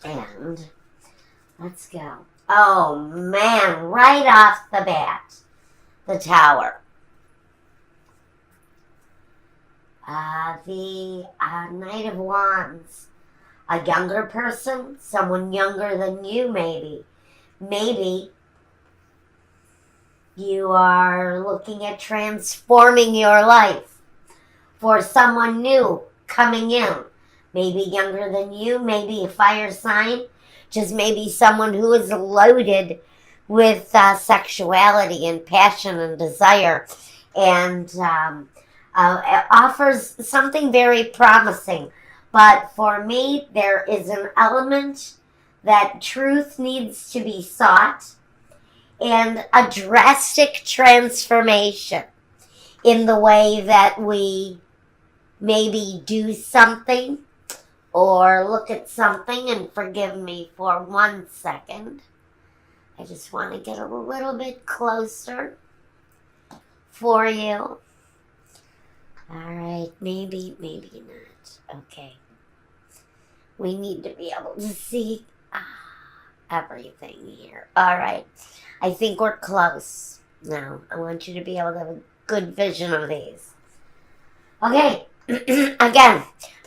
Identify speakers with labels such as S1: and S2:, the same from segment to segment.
S1: And let's go. Oh, man, right off the bat, the Tower. The Knight of Wands. A younger person, someone younger than you, maybe. Maybe you are looking at transforming your life for someone new coming in. Maybe younger than you, maybe a fire sign, just maybe someone who is loaded with sexuality and passion and desire, and offers something very promising. But for me, there is an element that truth needs to be sought and a drastic transformation in the way that we maybe do something or look at something. And forgive me for 1 second. I just want to get a little bit closer for you. All right, maybe not. Okay. We need to be able to see everything here. All right. I think we're close now. I want you to be able to have a good vision of these. Okay. Again,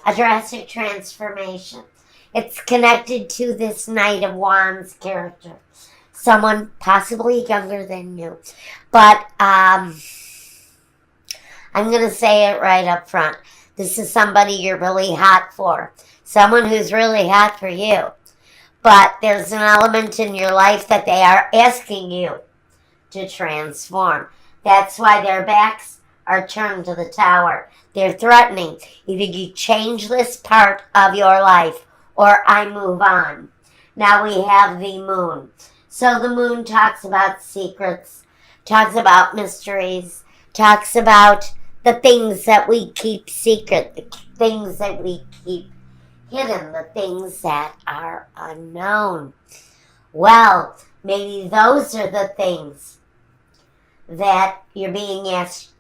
S1: a drastic transformation. It's connected to this Knight of Wands character. Someone possibly younger than you. But I'm going to say it right up front. This is somebody you're really hot for. Someone who's really hot for you. But there's an element in your life that they are asking you to transform. That's why their backs are turned to the Tower. They're threatening. Either you change this part of your life or I move on. Now we have the Moon. So the Moon talks about secrets, talks about mysteries, talks about the things that we keep secret, the things that we keep hidden, the things that are unknown. Well, maybe those are the things that you're being asked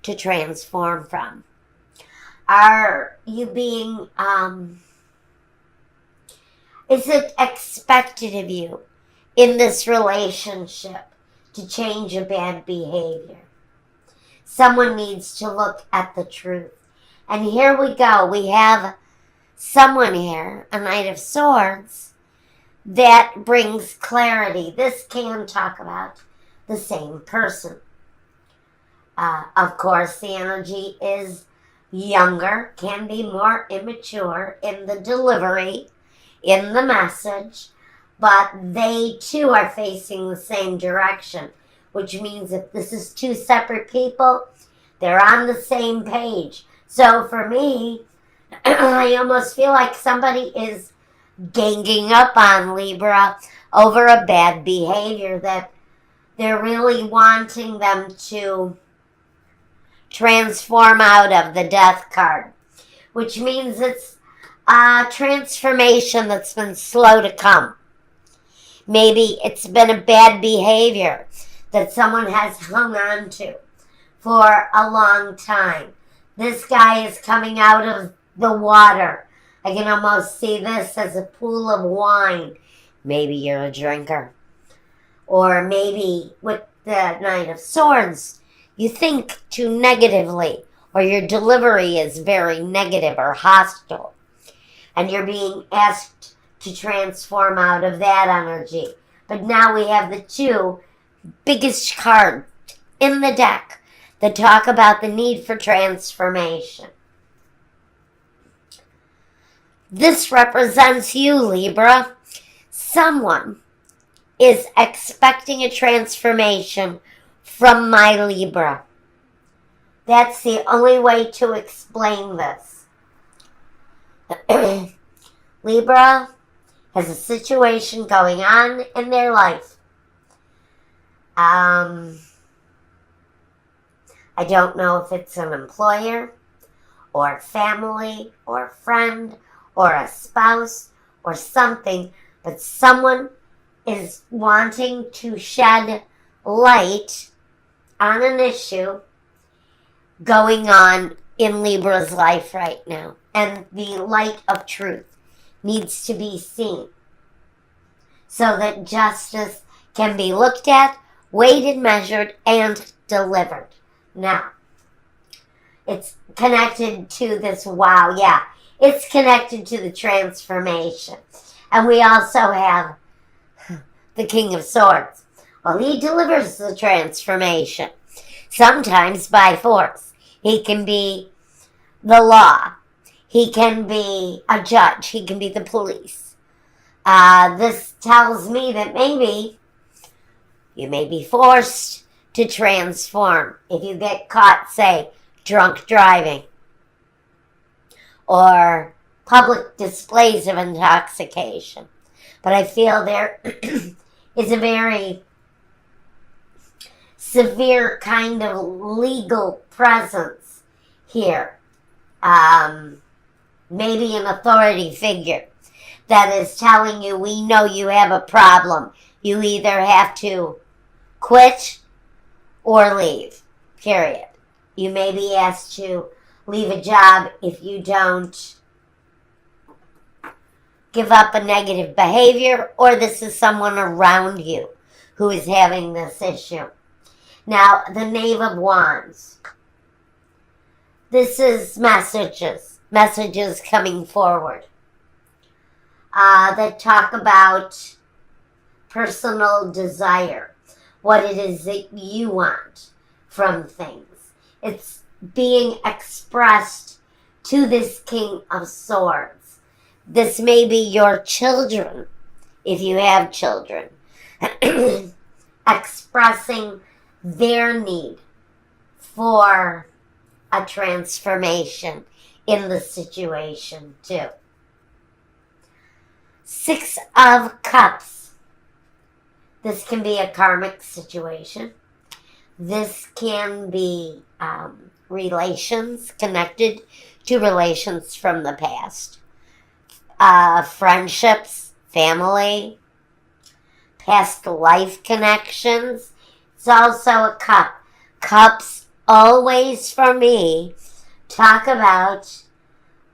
S1: to transform from. Are you being, is it expected of you in this relationship to change a bad behavior? Someone needs to look at the truth. And here we go. We have someone here, a Knight of Swords, that brings clarity. This can talk about the same person. Of course, the energy is younger, can be more immature in the delivery, in the message, but they too are facing the same direction, which means if this is two separate people, they're on the same page. So for me, I almost feel like somebody is ganging up on Libra over a bad behavior that they're really wanting them to transform out of, the Death card, which means it's a transformation that's been slow to come. Maybe it's been a bad behavior that someone has hung on to for a long time. This guy is coming out of the water. I can almost see this as a pool of wine. Maybe you're a drinker. Or maybe with the Knight of Swords, you think too negatively, or your delivery is very negative or hostile, and you're being asked to transform out of that energy. But now we have the two biggest cards in the deck that talk about the need for transformation. This represents you, Libra. Someone is expecting a transformation from my Libra. That's the only way to explain this. Libra has a situation going on in their life. I don't know if it's an employer or family or friend or a spouse or something, but someone is wanting to shed light on an issue going on in Libra's life right now. And the light of truth needs to be seen. so that justice can be looked at, weighed, measured, and delivered. Now, it's connected to this, wow, yeah, it's connected to the transformation. And we also have the King of Swords. Well, he delivers the transformation, sometimes by force. He can be the law. He can be a judge. He can be the police. This tells me that maybe you may be forced to transform if you get caught, say, drunk driving or public displays of intoxication. But I feel there is a very severe kind of legal presence here. Maybe an authority figure that is telling you, we know you have a problem. You either have to quit or leave, period. You may be asked to leave a job if you don't give up a negative behavior, or this is someone around you who is having this issue. Now, the Knave of Wands. This is messages coming forward that talk about personal desire, what it is that you want from things. It's being expressed to this King of Swords. This may be your children, if you have children, expressing their need for a transformation in the situation too. Six of Cups. This can be a karmic situation. This can be relations connected to relations from the past. Friendships, family, past life connections. It's also a cup. Cups always, for me, talk about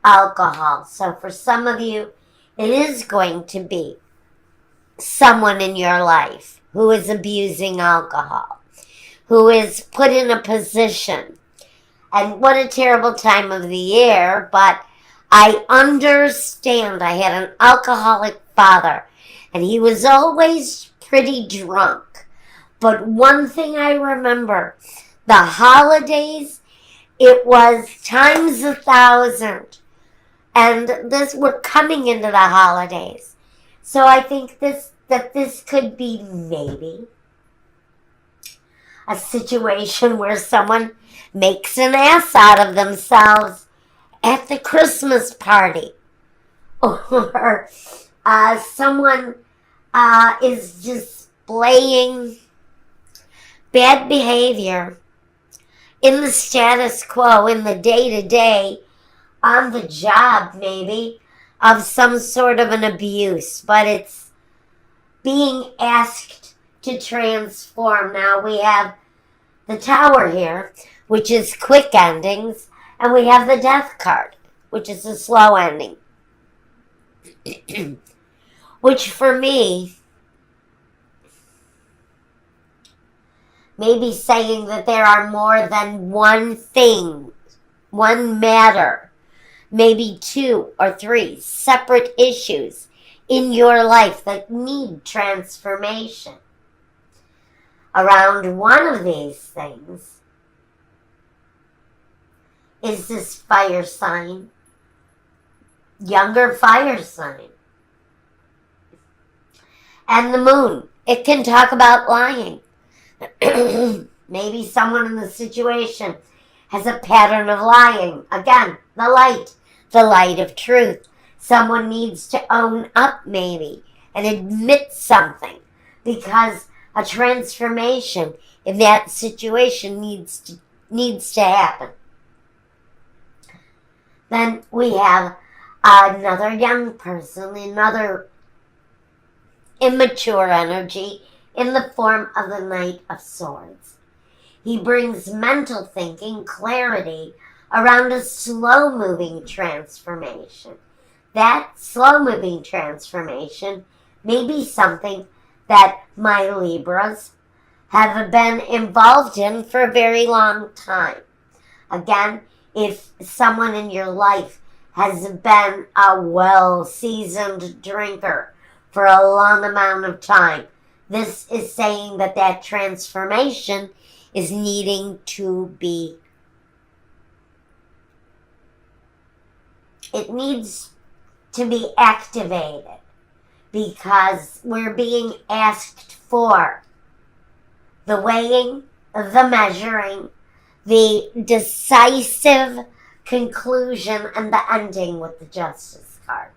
S1: alcohol. So for some of you, it is going to be someone in your life who is abusing alcohol, who is put in a position. And what a terrible time of the year, but I understand. I had an alcoholic father, and he was always pretty drunk. But one thing I remember, the holidays, it was times 1,000. And we're coming into the holidays. So I think this could be maybe a situation where someone makes an ass out of themselves at the Christmas party. Or someone is displaying bad behavior in the status quo, in the day-to-day, on the job maybe, of some sort of an abuse. But it's being asked to transform. Now we have the Tower here, which is quick endings, and we have the Death card, which is a slow ending. Which for me may be saying that there are more than one thing, one matter, maybe 2 or 3 separate issues in your life that need transformation. Around one of these things is this fire sign, younger fire sign. And the moon. It can talk about lying. Maybe someone in the situation has a pattern of lying. Again, the light of truth. Someone needs to own up maybe and admit something, because a transformation in that situation needs to happen. Then we have another young person, another immature energy in the form of the Knight of Swords. He brings mental thinking, clarity around a slow-moving transformation. That slow-moving transformation maybe something that my Libras have been involved in for a very long time. Again, if someone in your life has been a well-seasoned drinker for a long amount of time, this is saying that that transformation is needing to be, it needs to be activated, because we're being asked for the weighing, the measuring, the decisive conclusion, and the ending with the Justice card.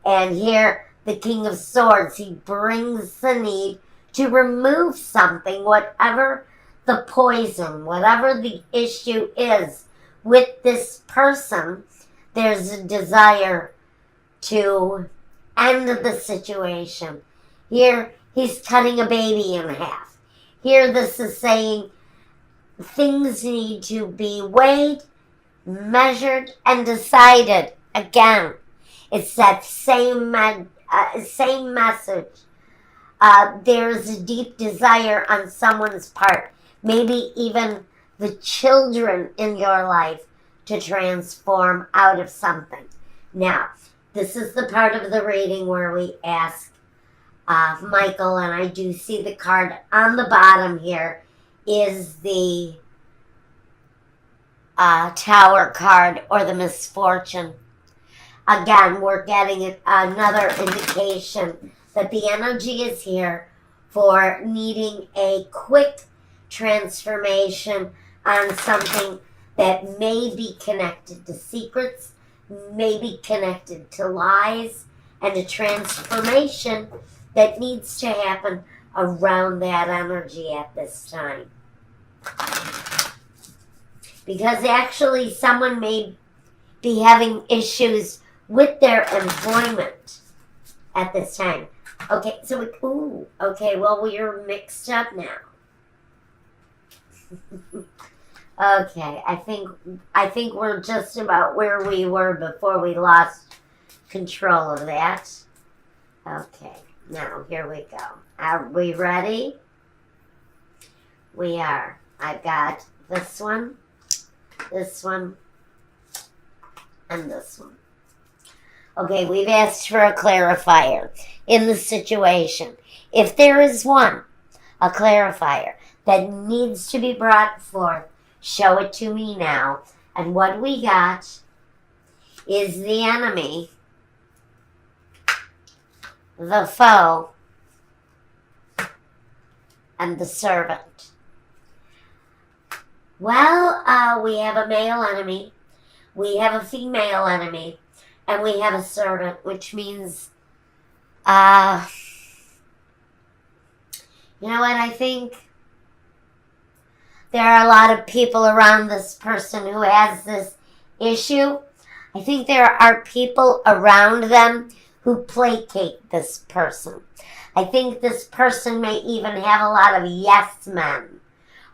S1: And here, the King of Swords, he brings the need to remove something, whatever the poison, whatever the issue is with this person. There's a desire to end the situation. Here, he's cutting a baby in half. Here, this is saying things need to be weighed, measured, and decided. Again, it's that same message. There's a deep desire on someone's part, maybe even the children in your life, to transform out of something. Now, this is the part of the reading where we ask Michael, and I do see the card on the bottom here is the Tower card, or the Misfortune. Again, we're getting another indication that the energy is here for needing a quick transformation on something that may be connected to secrets, may be connected to lies, and a transformation that needs to happen around that energy at this time. Because actually someone may be having issues with their employment at this time. Okay, so well, we're mixed up now. Okay, I think we're just about where we were before we lost control of that. Okay, now here we go. Are we ready? We are. I've got this one, and this one. Okay, we've asked for a clarifier in the situation. If there is one, a clarifier that needs to be brought forth, show it to me now. And what we got is the enemy, the foe, and the servant. Well, we have a male enemy, we have a female enemy, and we have a servant, which means, you know what, I think there are a lot of people around this person who has this issue. I think there are people around them who placate this person. I think this person may even have a lot of yes men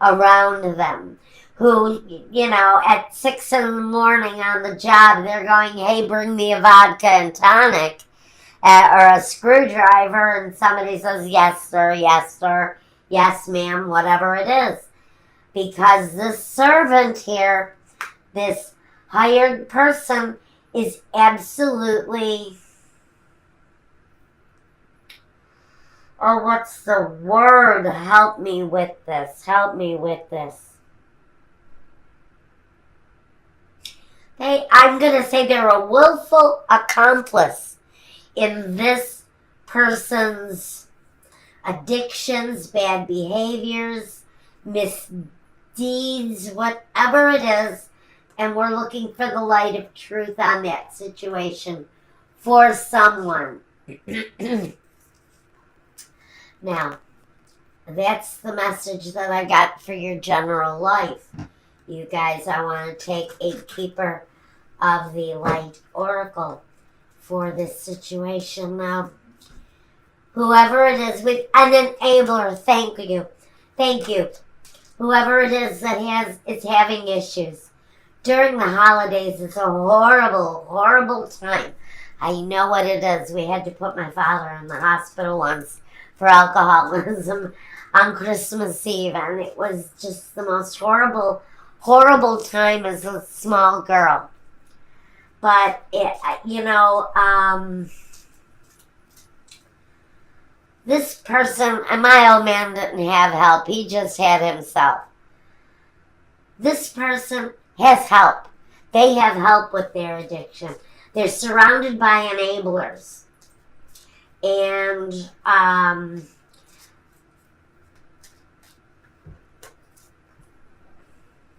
S1: around them who, you know, at 6 in the morning on the job, they're going, hey, bring me a vodka and tonic or a screwdriver, and somebody says, yes, sir, yes, ma'am, whatever it is. Because this servant here, this hired person, is absolutely, oh, what's the word? Help me with this. I'm going to say they're a willful accomplice in this person's addictions, bad behaviors, misdeeds, whatever it is, and we're looking for the light of truth on that situation for someone. Now, that's the message that I got for your general life. You guys, I want to take a keeper of the light oracle for this situation now. Whoever it is with an enabler, thank you. Whoever it is that is having issues during the holidays, it's a horrible, horrible time. I know what it is. We had to put my father in the hospital once for alcoholism on Christmas Eve, and it was just the most horrible, horrible time as a small girl. But, this person, and my old man didn't have help. He just had himself. This person has help. They have help with their addiction. They're surrounded by enablers. And,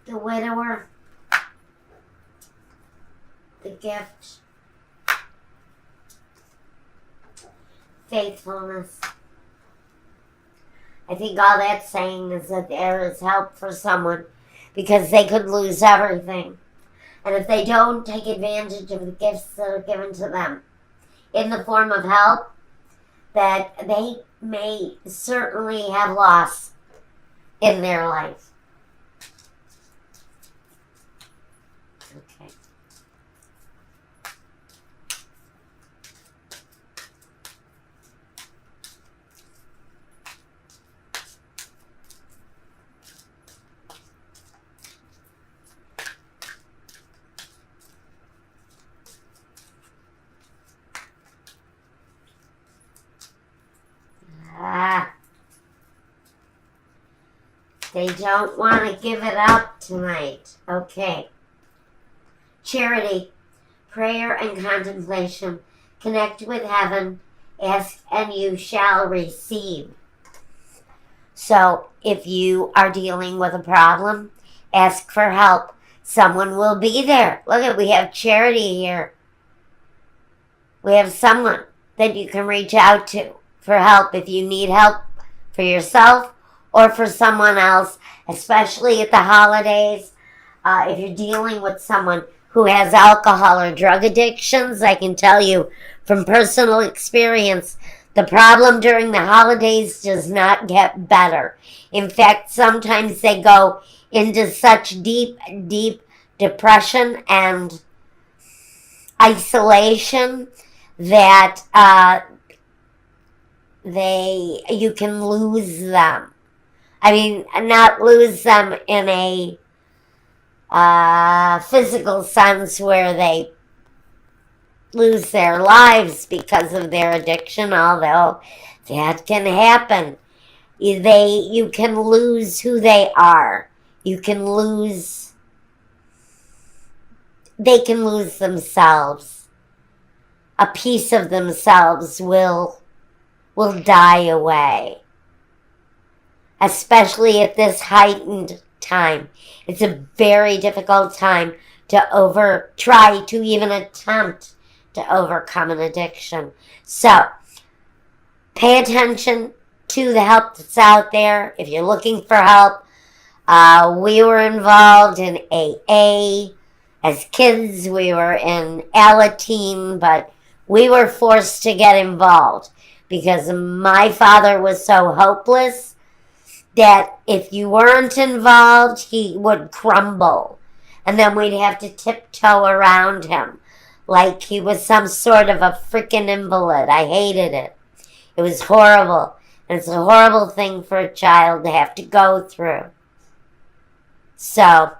S1: the widower, the gift, faithfulness. I think all that's saying is that there is help for someone because they could lose everything. And if they don't take advantage of the gifts that are given to them in the form of help, that they may certainly have loss in their life. Okay. They don't want to give it up tonight. Okay. Charity, prayer, and contemplation. Connect with heaven. Ask and you shall receive. So, if you are dealing with a problem, ask for help. Someone will be there. Look, we have charity here. We have someone that you can reach out to for help if you need help for yourself or for someone else, especially at the holidays. If you're dealing with someone who has alcohol or drug addictions, I can tell you from personal experience, the problem during the holidays does not get better. In fact, sometimes they go into such deep, deep depression and isolation that you can lose them. I mean, not lose them in a physical sense where they lose their lives because of their addiction, although that can happen. You can lose who they are. They can lose themselves. A piece of themselves will die away. Especially at this heightened time. It's a very difficult time to try to even attempt to overcome an addiction. So, pay attention to the help that's out there. If you're looking for help, we were involved in AA. As kids, we were in Alateen, but we were forced to get involved because my father was so hopeless that if you weren't involved, he would crumble. And then we'd have to tiptoe around him like he was some sort of a freaking invalid. I hated it. It was horrible. And it's a horrible thing for a child to have to go through. So,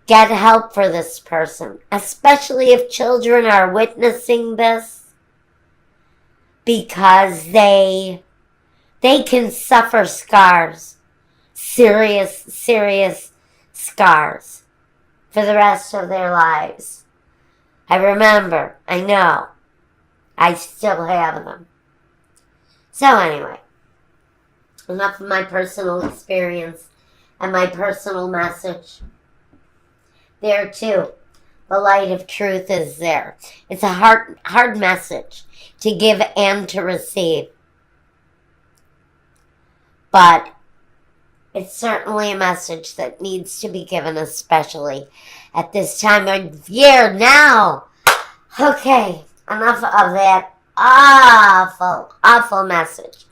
S1: get help for this person, especially if children are witnessing this, because they can suffer scars. Serious scars for the rest of their lives. I remember, I know, I still have them. So anyway, enough of my personal experience and my personal message. There too, the light of truth is there. It's a hard message to give and to receive. But it's certainly a message that needs to be given, especially at this time of year now. Okay, enough of that awful message.